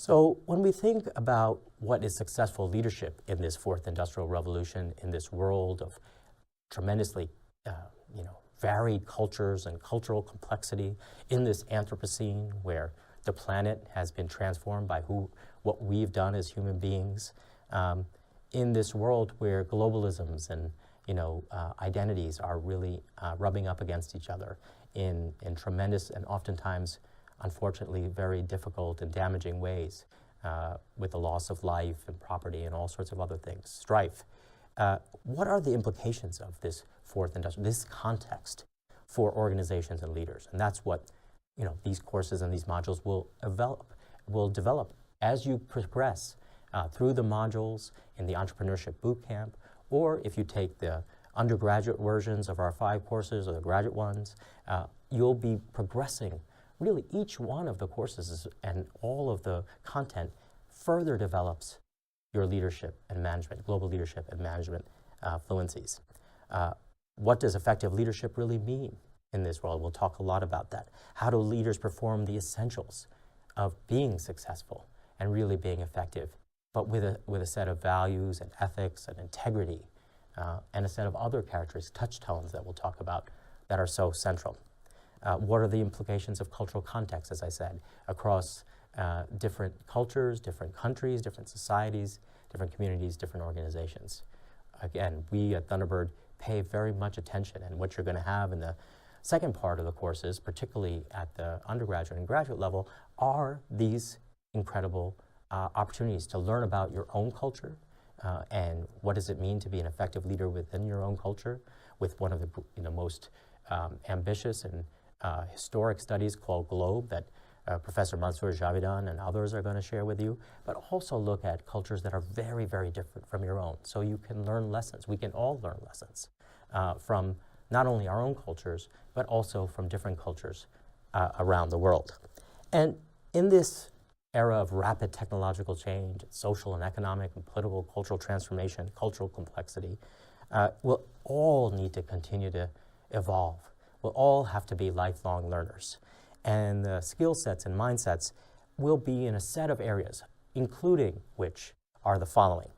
So when we think about what is successful leadership in this fourth industrial revolution, in this world of tremendously varied cultures and cultural complexity, in this Anthropocene where the planet has been transformed by what we've done as human beings, in this world where globalisms and identities are really rubbing up against each other in tremendous and oftentimes, unfortunately, very difficult and damaging ways, with the loss of life and property and all sorts of other things, strife. What are the implications of this fourth industrial, this context for organizations and leaders? And that's what these courses and these modules will develop as you progress through the modules in the Entrepreneurship Bootcamp, or if you take the undergraduate versions of our 5 courses or the graduate ones, you'll be progressing. Really, each one of the courses and all of the content further develops your leadership and management, global leadership and management fluencies. What does effective leadership really mean in this world? We'll talk a lot about that. How do leaders perform the essentials of being successful and really being effective, but with a set of values and ethics and integrity, and a set of other characteristics, touchstones that we'll talk about that are so central. What are the implications of cultural context, as I said, across different cultures, different countries, different societies, different communities, different organizations? Again, we at Thunderbird pay very much attention, and what you're going to have in the second part of the courses, particularly at the undergraduate and graduate level, are these incredible opportunities to learn about your own culture, and what does it mean to be an effective leader within your own culture, with one of the most ambitious and historic studies called GLOBE that Professor Mansour Javidan and others are going to share with you, but also look at cultures that are very, very different from your own, so you can learn lessons. We can all learn lessons from not only our own cultures, but also from different cultures around the world. And in this era of rapid technological change, social and economic and political, cultural transformation, cultural complexity, we'll all need to continue to evolve. We'll all have to be lifelong learners. And the skill sets and mindsets will be in a set of areas, including which are the following: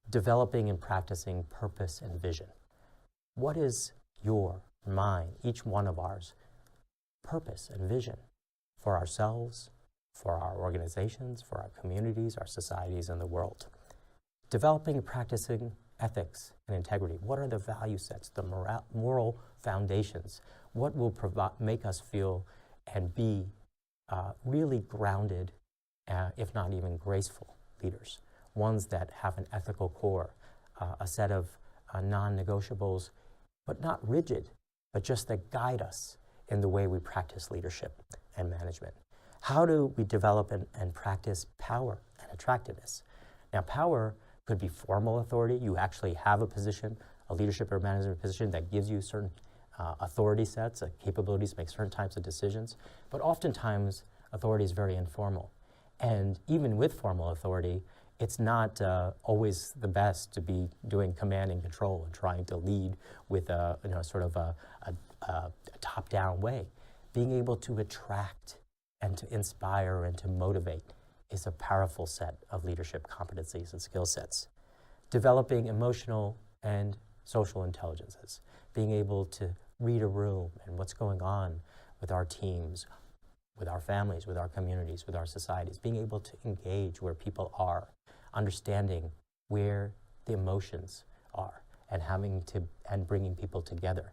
developing and practicing purpose and vision. What is your, mine, each one of ours, purpose and vision for ourselves, for our organizations, for our communities, our societies, and the world? Developing and practicing ethics and integrity. What are the value sets, the moral foundations? What will make us feel and be really grounded, if not even graceful leaders? Ones that have an ethical core, a set of non-negotiables, but not rigid, but just that guide us in the way we practice leadership and management. How do we develop and practice power and attractiveness? Now, power could be formal authority. You actually have a position, a leadership or management position that gives you certain authority sets, capabilities to make certain types of decisions. But oftentimes, authority is very informal. And even with formal authority, it's not always the best to be doing command and control and trying to lead with a top-down way. Being able to attract and to inspire and to motivate is a powerful set of leadership competencies and skill sets. Developing emotional and social intelligences, being able to read a room and what's going on with our teams, with our families, with our communities, with our societies, being able to engage where people are, understanding where the emotions are, and bringing people together.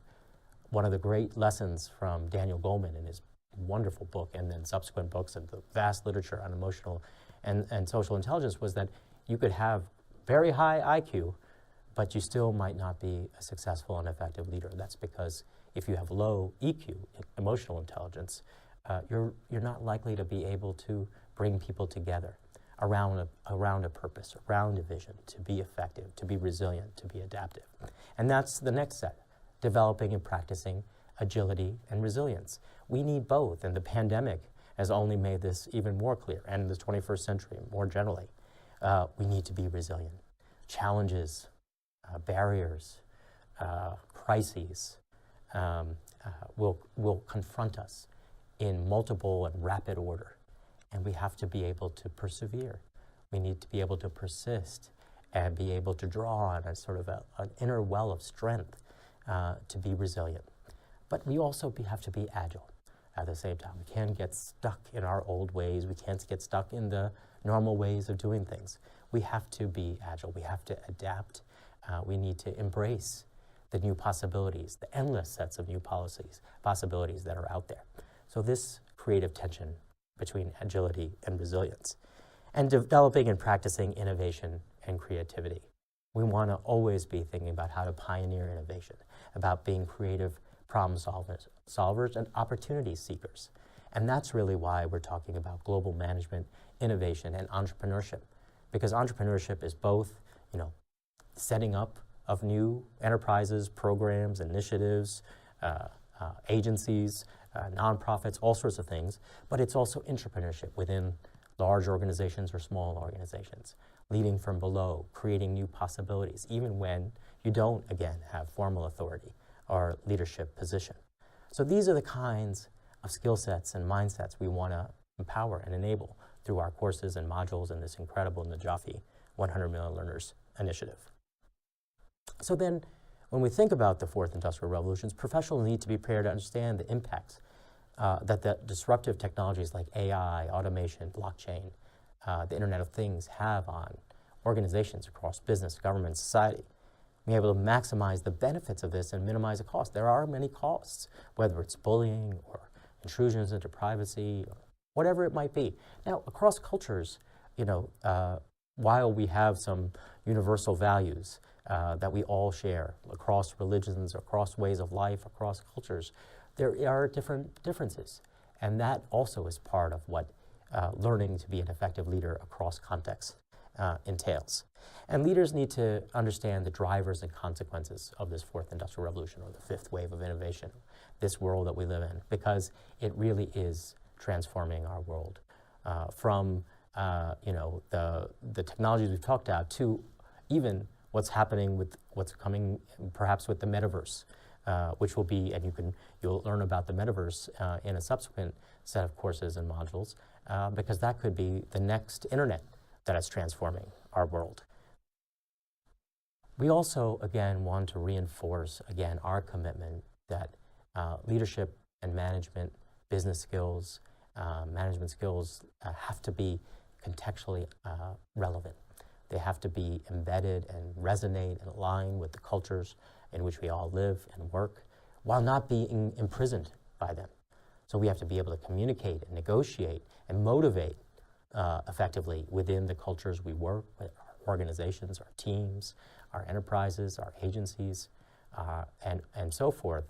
One of the great lessons from Daniel Goleman in his wonderful book and then subsequent books and the vast literature on emotional and social intelligence was that you could have very high IQ, but you still might not be a successful and effective leader. That's because if you have low EQ, emotional intelligence, you're not likely to be able to bring people together around a purpose, around a vision, to be effective, to be resilient, to be adaptive. And that's the next set, developing and practicing agility and resilience. We need both, and the pandemic has only made this even more clear, and in the 21st century more generally. We need to be resilient. Challenges, barriers, crises will confront us in multiple and rapid order. and we have to be able to persevere. We need to be able to persist and be able to draw on a sort of an inner well of strength to be resilient. But we also have to be agile at the same time. We can't get stuck in our old ways. We can't get stuck in the normal ways of doing things. We have to be agile. We have to adapt. We need to embrace the new possibilities, the endless sets of new possibilities that are out there. So this creative tension between agility and resilience, and developing and practicing innovation and creativity. We want to always be thinking about how to pioneer innovation, about being creative problem solvers and opportunity seekers. And that's really why we're talking about global management, innovation, and entrepreneurship. Because entrepreneurship is both, setting up of new enterprises, programs, initiatives, agencies, nonprofits, all sorts of things, but it's also entrepreneurship within large organizations or small organizations, leading from below, creating new possibilities, even when you don't, again, have formal authority or leadership position. So these are the kinds of skill sets and mindsets we want to empower and enable through our courses and modules in this incredible Najafi 100 Million Learners initiative. So then, when we think about the fourth industrial revolutions, professionals need to be prepared to understand the impacts that the disruptive technologies like AI, automation, blockchain, the Internet of Things have on organizations across business, government, society. Be able to maximize the benefits of this and minimize the cost. There are many costs, whether it's bullying or intrusions into privacy, or whatever it might be. Now, across cultures, while we have some universal values that we all share across religions, across ways of life, across cultures, there are different differences. And that also is part of what learning to be an effective leader across contexts entails. And leaders need to understand the drivers and consequences of this fourth industrial revolution, or the fifth wave of innovation, this world that we live in, because it really is transforming our world from the technologies we've talked about to even what's happening with what's coming perhaps with the metaverse, which will be, and you'll learn about the metaverse in a subsequent set of courses and modules, because that could be the next internet that is transforming our world. We also, again, want to reinforce, again, our commitment that leadership and management, business skills, management skills have to be contextually relevant. They have to be embedded and resonate and align with the cultures in which we all live and work, while not being imprisoned by them. So we have to be able to communicate and negotiate and motivate effectively within the cultures we work with, our organizations, our teams, our enterprises, our agencies, and so forth.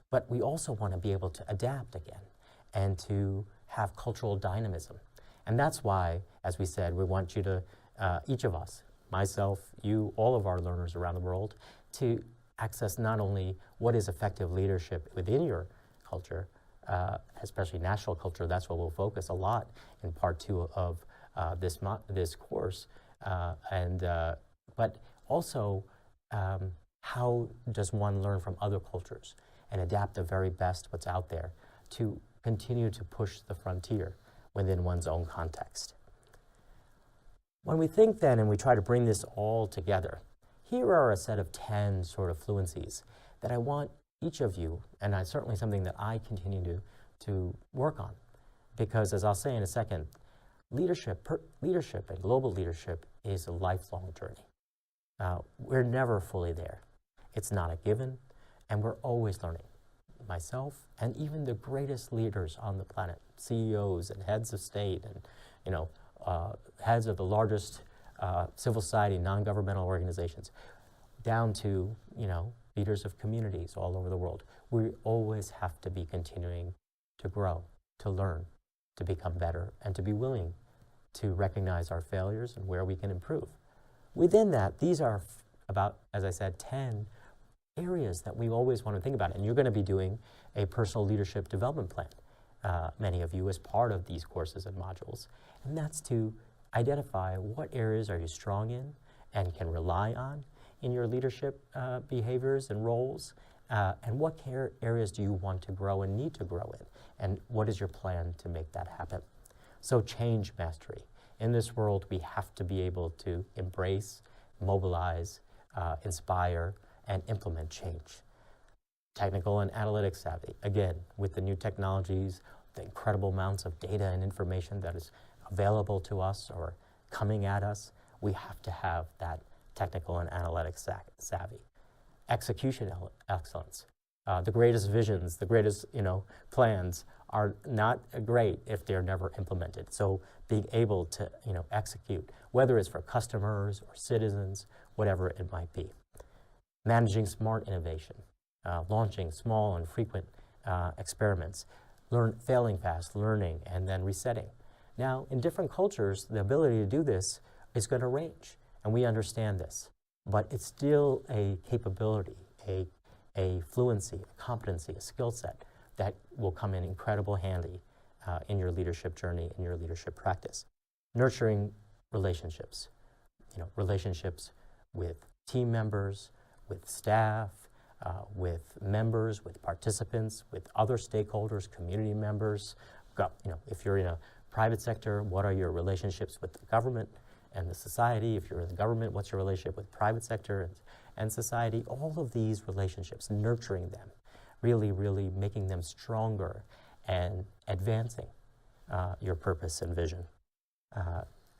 But we also want to be able to adapt again and to have cultural dynamism. And that's why, as we said, we want you to, each of us, myself, you, all of our learners around the world, to access not only what is effective leadership within your culture, especially national culture. That's what we'll focus a lot in part 2 of this course, but also how does one learn from other cultures and adapt the very best what's out there to continue to push the frontier within one's own context. When we think then and we try to bring this all together, here are a set of 10 sort of fluencies that I want each of you, and certainly something that I continue to work on, because as I'll say in a second, leadership and global leadership is a lifelong journey. We're never fully there. It's not a given, and we're always learning. Myself and even the greatest leaders on the planet, CEOs and heads of state and heads of the largest civil society, non-governmental organizations, down to leaders of communities all over the world. We always have to be continuing to grow, to learn, to become better, and to be willing to recognize our failures and where we can improve. Within that, these are about, as I said, 10 areas that we always want to think about. And you're going to be doing a personal leadership development plan, many of you, as part of these courses and modules. And that's to identify what areas are you strong in and can rely on in your leadership behaviors and roles, and what areas do you want to grow and need to grow in, and what is your plan to make that happen. So change mastery. In this world, we have to be able to embrace, mobilize, inspire, and implement change. Technical and analytic savvy. Again, with the new technologies, the incredible amounts of data and information that is available to us or coming at us, we have to have that technical and analytic savvy. Execution excellence. The greatest visions, the greatest plans are not great if they're never implemented. So being able to execute, whether it's for customers or citizens, whatever it might be. Managing smart innovation, launching small and frequent experiments, failing fast, learning, and then resetting. Now, in different cultures, the ability to do this is going to range, and we understand this. But it's still a capability, a fluency, a competency, a skill set that will come in incredible handy in your leadership journey, in your leadership practice. Nurturing relationships, relationships with team members, with staff, with members, with participants, with other stakeholders, community members. If you're in a private sector, what are your relationships with the government and the society? If you're in the government, what's your relationship with private sector and society? All of these relationships, nurturing them, really, really making them stronger and advancing your purpose and vision.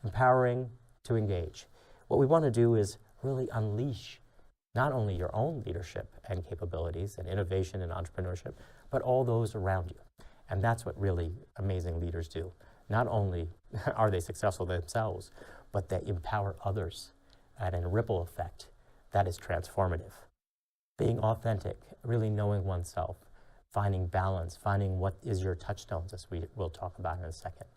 Empowering to engage. What we want to do is really unleash not only your own leadership and capabilities and innovation and entrepreneurship, but all those around you. And that's what really amazing leaders do. Not only are they successful themselves, but they empower others at a ripple effect that is transformative. Being authentic, really knowing oneself, finding balance, finding what is your touchstones, as we will talk about in a second.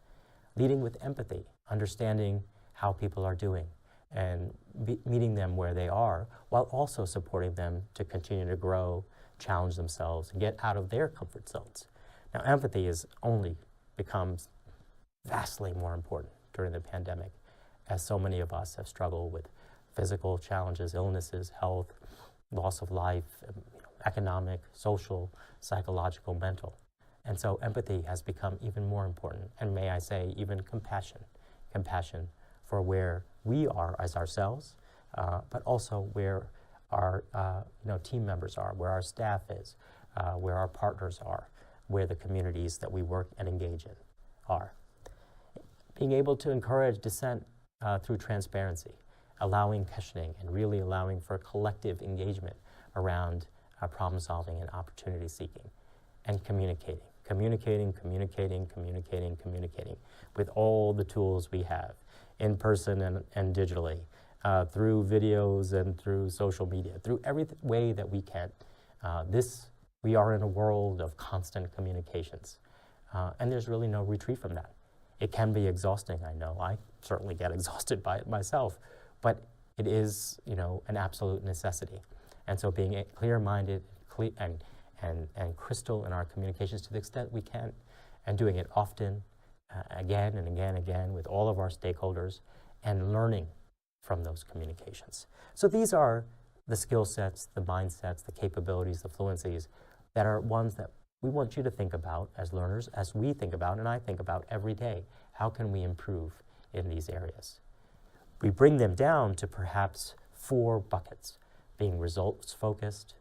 Leading with empathy, understanding how people are doing, and meeting them where they are, while also supporting them to continue to grow, challenge themselves, and get out of their comfort zones. Now, empathy only becomes vastly more important during the pandemic, as so many of us have struggled with physical challenges, illnesses, health, loss of life, economic, social, psychological, mental. And so empathy has become even more important, and may I say, even compassion for where we are as ourselves, but also where our team members are, where our staff is, where our partners are, where the communities that we work and engage in are. Being able to encourage dissent through transparency, allowing questioning, and really allowing for collective engagement around problem solving and opportunity seeking, and communicating with all the tools we have, in person and digitally, through videos and through social media, through every way that we can. We are in a world of constant communications, and there's really no retreat from that. It can be exhausting, I know. I certainly get exhausted by it myself, but it is, an absolute necessity. And so being clear-minded and crystal in our communications to the extent we can, and doing it often, again and again and again with all of our stakeholders, and learning from those communications. So these are the skill sets, the mindsets, the capabilities, the fluencies that are ones that we want you to think about as learners, as we think about and I think about every day. How can we improve in these areas? We bring them down to perhaps 4 buckets: being results-focused,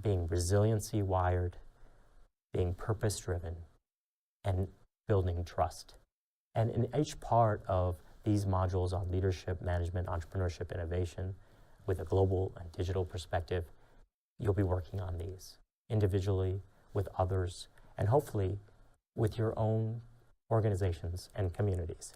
being resiliency-wired, being purpose-driven, and building trust. And in each part of these modules on leadership, management, entrepreneurship, innovation, with a global and digital perspective, you'll be working on these individually, with others, and hopefully with your own organizations and communities.